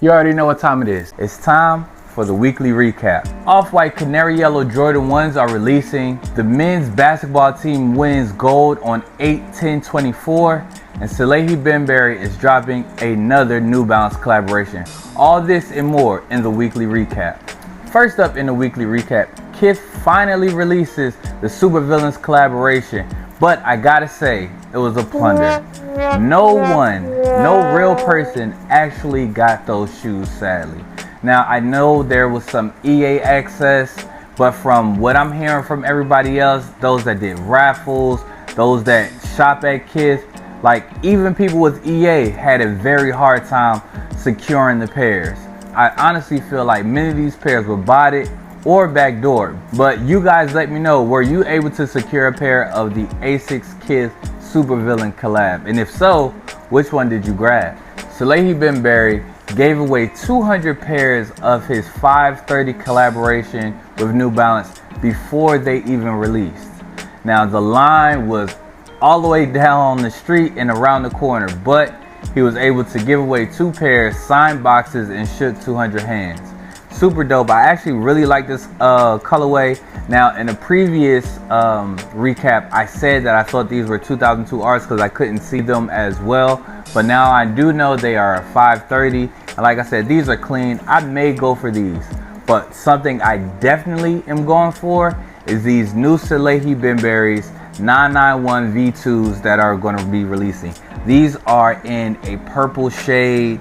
You already know what time it is. It's time for the weekly recap. Off-White Canary Yellow Jordan 1s are releasing. The men's basketball team wins gold on 8/10/24, and Salehe Bembury is dropping another New Balance collaboration. All this and more in the weekly recap. First up in the weekly recap, Kith finally releases the Supervillains collaboration, but I gotta say, it was a plunder. No real person actually got those shoes, sadly. Now, I know there was some EA access, but from what I'm hearing from everybody else, those that did raffles, those that shop at Kith, like even people with EA had a very hard time securing the pairs. I honestly feel like many of these pairs were botted or backdoored, but you guys let me know, were you able to secure a pair of the Asics Kith Supervillain collab? And if so, which one did you grab? Salehe Bembury gave away 200 pairs of his 530 collaboration with New Balance before they even released. Now the line was all the way down on the street and around the corner, but he was able to give away 2 pairs, signed boxes, and shook 200 hands. Super dope. I actually really like this colorway. Now in a previous recap, I said that I thought these were 2002 R's because I couldn't see them as well, but now I do know they are a 530, and like I said, these are clean. I may go for these, but something I definitely am going for is these new Salehe Bembury's 991 V2s that are going to be releasing. These are in a purple shade.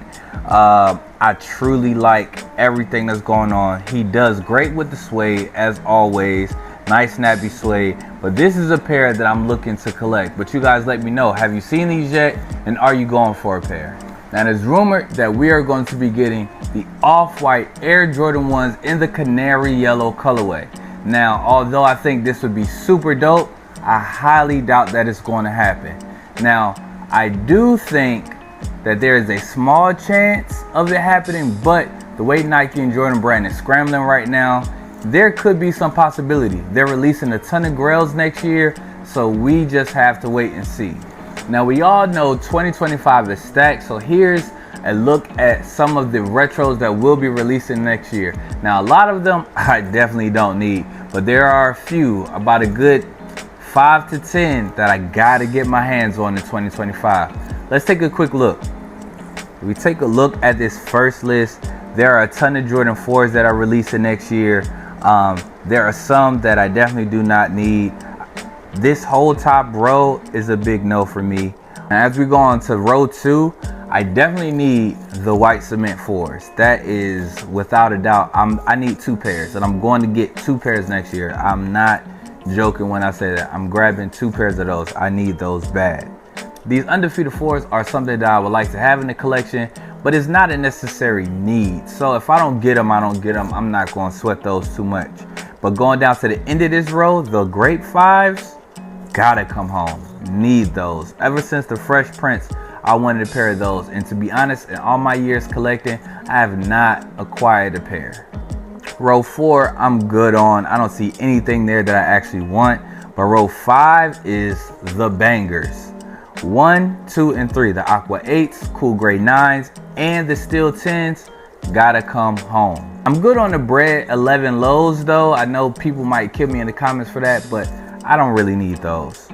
I truly like everything that's going on. He does great with the suede as always. Nice snappy suede. But this is a pair that I'm looking to collect. But you guys let me know, have you seen these yet? And are you going for a pair? Now it's rumored that we are going to be getting the Off-White Air Jordan 1s in the canary yellow colorway. Now, although I think this would be super dope, I highly doubt that it's going to happen. Now, I do think that there is a small chance of it happening, but the way Nike and Jordan Brand is scrambling right now, there could be some possibility. They're releasing a ton of grails next year, so we just have to wait and see. Now, we all know 2025 is stacked, so here's a look at some of the retros that will be releasing next year. Now, a lot of them I definitely don't need, but there are a few, about a good 5 to 10 that I gotta get my hands on in 2025. Let's take a quick look. If we take a look at this first list, there are a ton of Jordan 4s that are releasing next year. There are some that I definitely do not need. This whole top row is a big no for me. And as we go on to row 2, I definitely need the white cement 4s. That is without a doubt. I need 2 pairs, and I'm going to get 2 pairs next year. I'm not joking when I say that. I'm grabbing 2 pairs of those. I need those bad. These undefeated 4s are something that I would like to have in the collection, but it's not a necessary need. So if I don't get them, I don't get them. I'm not going to sweat those too much. But going down to the end of this row, the Grape 5s, gotta come home. Need those. Ever since the Fresh Prince, I wanted a pair of those. And to be honest, in all my years collecting, I have not acquired a pair. Row 4, I'm good on. I don't see anything there that I actually want. But row 5 is the bangers. 1, 2, and 3, the Aqua 8s, Cool Gray 9s, and the Steel 10s gotta come home. I'm good on the Bred 11 lows though. I know people might kill me in the comments for that, but I don't really need those.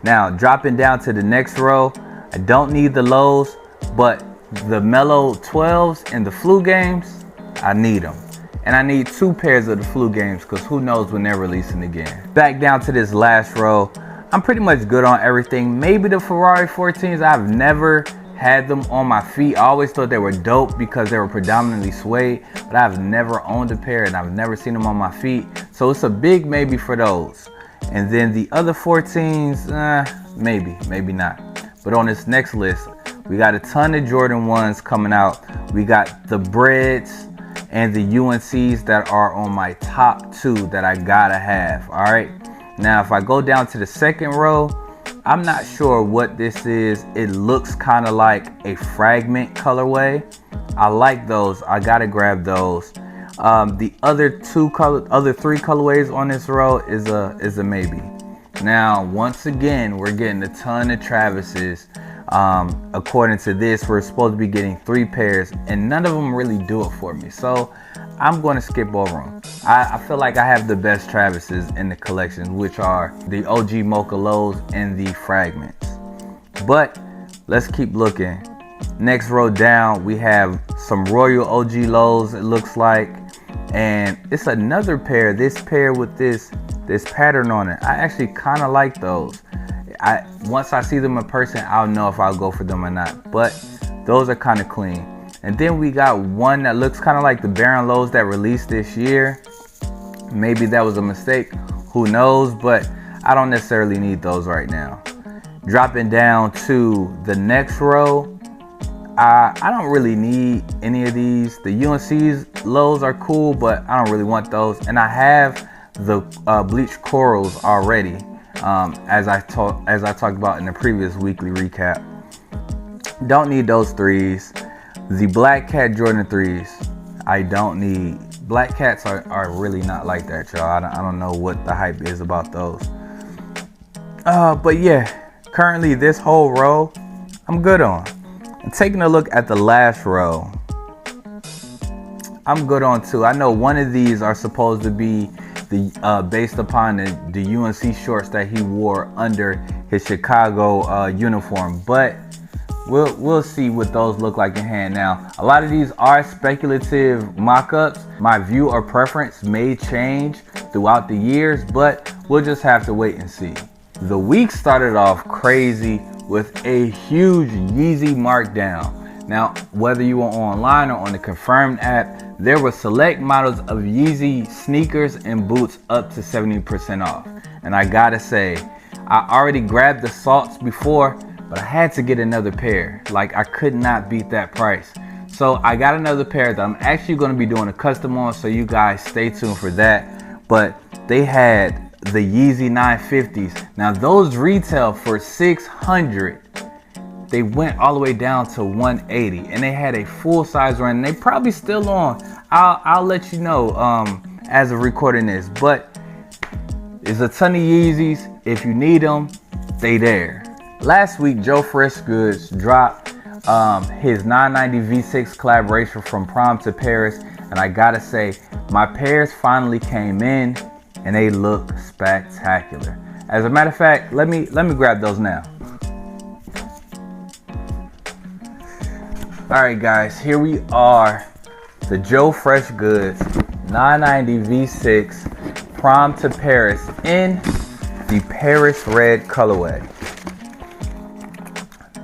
Now, dropping down to the next row, I don't need the lows, but the Mellow 12s and the Flu Games, I need them. And I need 2 pairs of the Flu Games because who knows when they're releasing again. Back down to this last row, I'm pretty much good on everything. Maybe the Ferrari 14s, I've never had them on my feet. I always thought they were dope because they were predominantly suede, but I've never owned a pair and I've never seen them on my feet. So it's a big maybe for those. And then the other 14s, maybe not. But on this next list, we got a ton of Jordan 1s coming out. We got the Breds and the UNCs that are on my top 2 that I gotta have, all right? Now, if I go down to the second row, I'm not sure what this is. It looks kind of like a fragment colorway. I like those. I gotta grab those. The other 3 colorways on this row is a maybe. Now, once again, we're getting a ton of Travis's. According to this, we're supposed to be getting 3 pairs, and none of them really do it for me. So I'm going to skip over them. I feel like I have the best Travises in the collection, which are the OG Mocha Lows and the Fragments. But let's keep looking. Next row down, we have some Royal OG Lows, it looks like. And it's another pair, this pair with this pattern on it. I actually kind of like those. Once I see them in person, I'll know if I'll go for them or not. But those are kind of clean. And then we got one that looks kind of like the Baron Lows that released this year. Maybe that was a mistake, who knows, but I don't necessarily need those right now. Dropping down to the next row, I don't really need any of these. The UNC's Lows are cool, but I don't really want those. And I have the bleached corals already, as I talked about in the previous weekly recap. Don't need those 3s. The Black Cat Jordan 3s, I don't need. Black Cats are really not like that, y'all. I don't know what the hype is about those. But yeah, currently this whole row, I'm good on. And taking a look at the last row, I'm good on too. I know one of these are supposed to be the based upon the UNC shorts that he wore under his Chicago uniform, but we'll see what those look like in hand. Now, a lot of these are speculative mock-ups. My view or preference may change throughout the years, but we'll just have to wait and see. The week started off crazy with a huge Yeezy markdown. Now, whether you were online or on the Confirmed app, there were select models of Yeezy sneakers and boots up to 70% off. And I gotta say, I already grabbed the Salts before, but I had to get another pair. Like, I could not beat that price. So I got another pair that I'm actually gonna be doing a custom on, so you guys stay tuned for that. But they had the Yeezy 950s. Now those retail for $600. They went all the way down to $180, and they had a full size run. And they probably still on. I'll let you know as of recording this. But there's a ton of Yeezys. If you need them, they there. Last week, Joe Freshgoods dropped his 990 V6 collaboration from Prom to Paris, and I gotta say, my pairs finally came in, and they look spectacular. As a matter of fact, let me grab those now. All right, guys, here we are, the Joe Freshgoods 990 V6 Prom to Paris in the Paris Red colorway.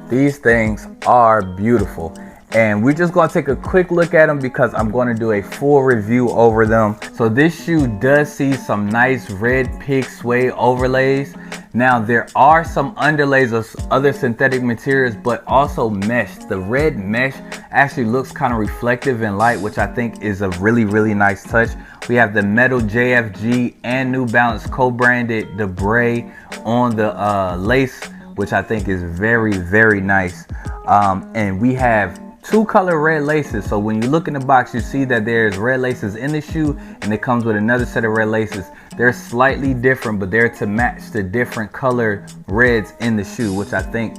These things are beautiful, and we're just going to take a quick look at them because I'm going to do a full review over them. So this shoe does see some nice red pig suede overlays. Now there are some underlays of other synthetic materials, but also mesh. The red mesh actually looks kind of reflective in light, which I think is a really nice touch. We have the metal JFG and New Balance co-branded Debray on the lace, which I think is very nice. And we have 2 color red laces. So when you look in the box, you see that there's red laces in the shoe, and it comes with another set of red laces. They're slightly different, but they're to match the different color reds in the shoe, which I think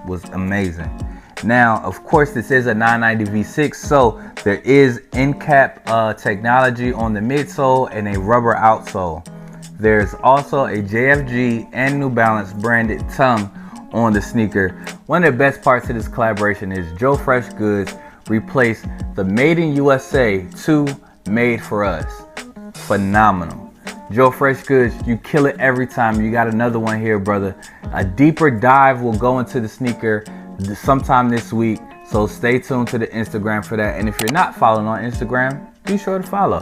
was amazing. Now, of course, this is a 990 V6, so there is end-cap technology on the midsole and a rubber outsole. There's also a JFG and New Balance branded tongue on the sneaker. One of the best parts of this collaboration is Joe Freshgoods replaced the Made in USA to Made for Us. Phenomenal. Joe Freshgoods, you kill it every time. You got another one here, brother. A deeper dive will go into the sneaker sometime this week, so stay tuned to the Instagram for that. And if you're not following on Instagram, be sure to follow.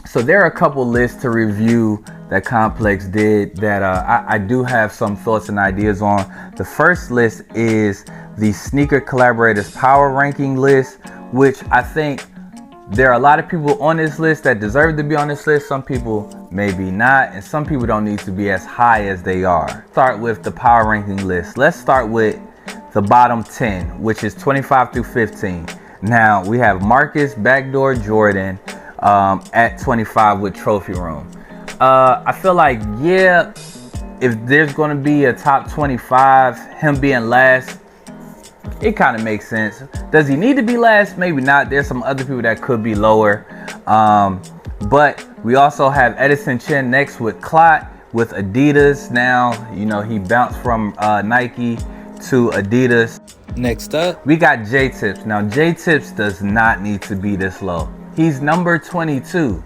So there are a couple lists to review that Complex did that I do have some thoughts and ideas on. The first list is the Sneaker Collaborators Power Ranking list, which I think there are a lot of people on this list that deserve to be on this list. Some people maybe not, and some people don't need to be as high as they are. Start with the power ranking list. Let's start with the bottom 10, which is 25 through 15. Now we have Marcus Backdoor Jordan at 25 with Trophy Room. I feel like, yeah, if there's going to be a top 25, him being last it kind of makes sense. Does he need to be last? Maybe not. There's some other people that could be lower. But we also have Edison Chen next with Clot with Adidas. Now, you know, he bounced from Nike to Adidas. Next up, we got J-Tips. Now, J-Tips does not need to be this low. He's number 22.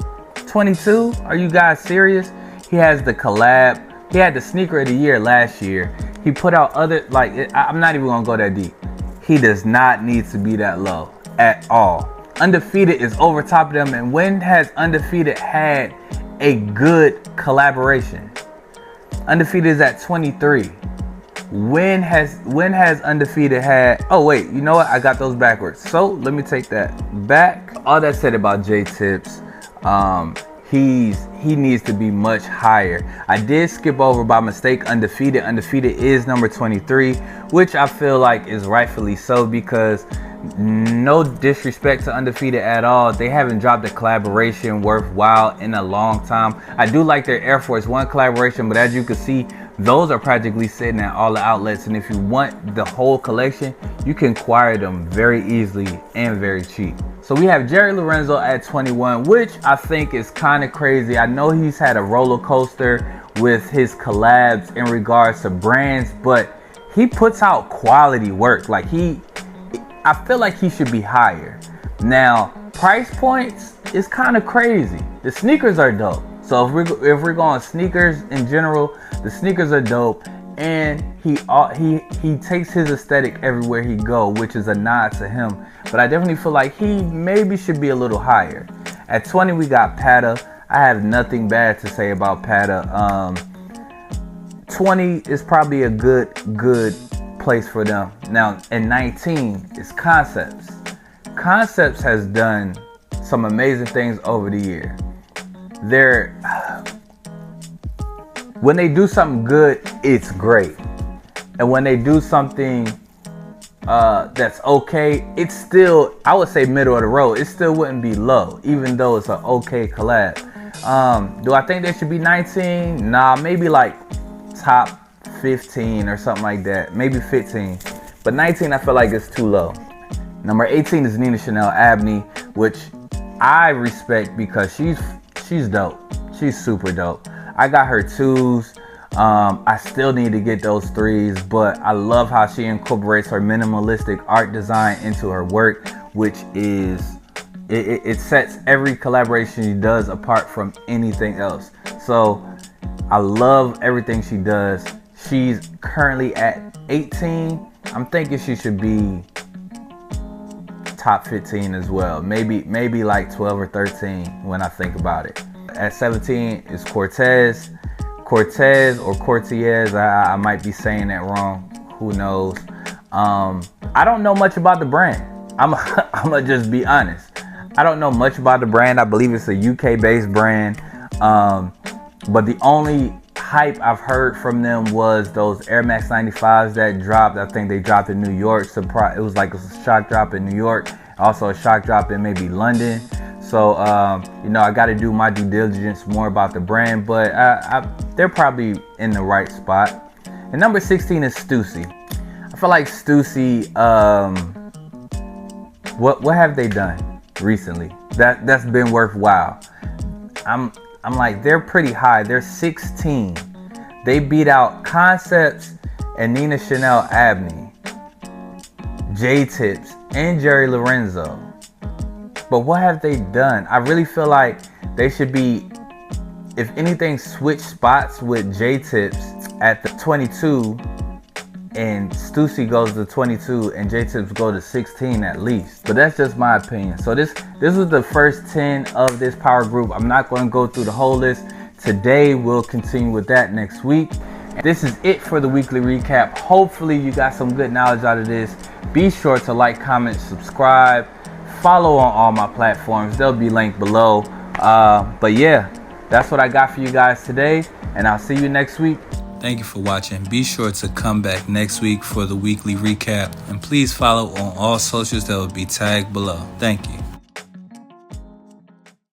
22? Are you guys serious? He has the collab. He had the sneaker of the year last year. He put out other, I'm not even gonna go that deep. He does not need to be that low at all. Undefeated is over top of them. And when has Undefeated had a good collaboration? Undefeated is at 23. When has Undefeated had, oh wait, you know what? I got those backwards. So let me take that back. All that said about J-Tips, he needs to be much higher. I did skip over by mistake Undefeated. Undefeated is number 23, which I feel like is rightfully so, because no disrespect to Undefeated at all, they haven't dropped a collaboration worthwhile in a long time. I do like their Air Force One collaboration, but as you can see, those are practically sitting at all the outlets, and if you want the whole collection, you can acquire them very easily and very cheap. So we have Jerry Lorenzo at 21, which I think is kind of crazy. I know he's had a roller coaster with his collabs in regards to brands, but he puts out quality work. Like I feel like he should be higher. Now, price points is kind of crazy. The sneakers are dope. So if we're going sneakers in general, the sneakers are dope, and he takes his aesthetic everywhere he go, which is a nod to him. But I definitely feel like he maybe should be a little higher. At 20, we got Pata. I have nothing bad to say about Pata. 20 is probably a good place for them. Now, in 19 is Concepts. Concepts has done some amazing things over the year. When they do something good, it's great. And when they do something that's okay, it's still, I would say, middle of the road. It still wouldn't be low, even though it's an okay collab. Do I think they should be 19? Nah, maybe like top 15 or something like that. Maybe 15. But 19, I feel like it's too low. Number 18 is Nina Chanel Abney, which I respect because she's dope. She's super dope. I got her 2s. I still need to get those 3s, but I love how she incorporates her minimalistic art design into her work, which is, it sets every collaboration she does apart from anything else. So I love everything she does. She's currently at 18. I'm thinking she should be top 15 as well. Maybe like 12 or 13 when I think about it. At 17 is Cortez or Cortez. I might be saying that wrong. Who knows? I don't know much about the brand. I'm gonna just be honest. I don't know much about the brand. I believe it's a UK-based brand. But the only hype I've heard from them was those Air Max 95s that dropped. I think they dropped in New York. It was like a shock drop in New York. Also a shock drop in maybe London. So, you know, I got to do my due diligence more about the brand, but they're probably in the right spot. And number 16 is Stussy. I feel like Stussy, what have they done recently that's been worthwhile? I'm like, they're pretty high. They're 16. They beat out Concepts and Nina Chanel Abney, J-Tips, and Jerry Lorenzo. But what have they done? I really feel like they should be, if anything, switch spots with J-Tips at the 22, and Stussy goes to 22 and J-Tips go to 16 at least. But that's just my opinion. So this was the first 10 of this power group. I'm not going to go through the whole list today. We'll continue with that next week. This is it for the weekly recap. Hopefully you got some good knowledge out of this. Be sure to like, comment, subscribe, follow on all my platforms. They'll be linked below. But yeah, that's what I got for you guys today, and I'll see you next week. Thank you for watching. Be sure to come back next week for the weekly recap, and please follow on all socials that will be tagged below. Thank you.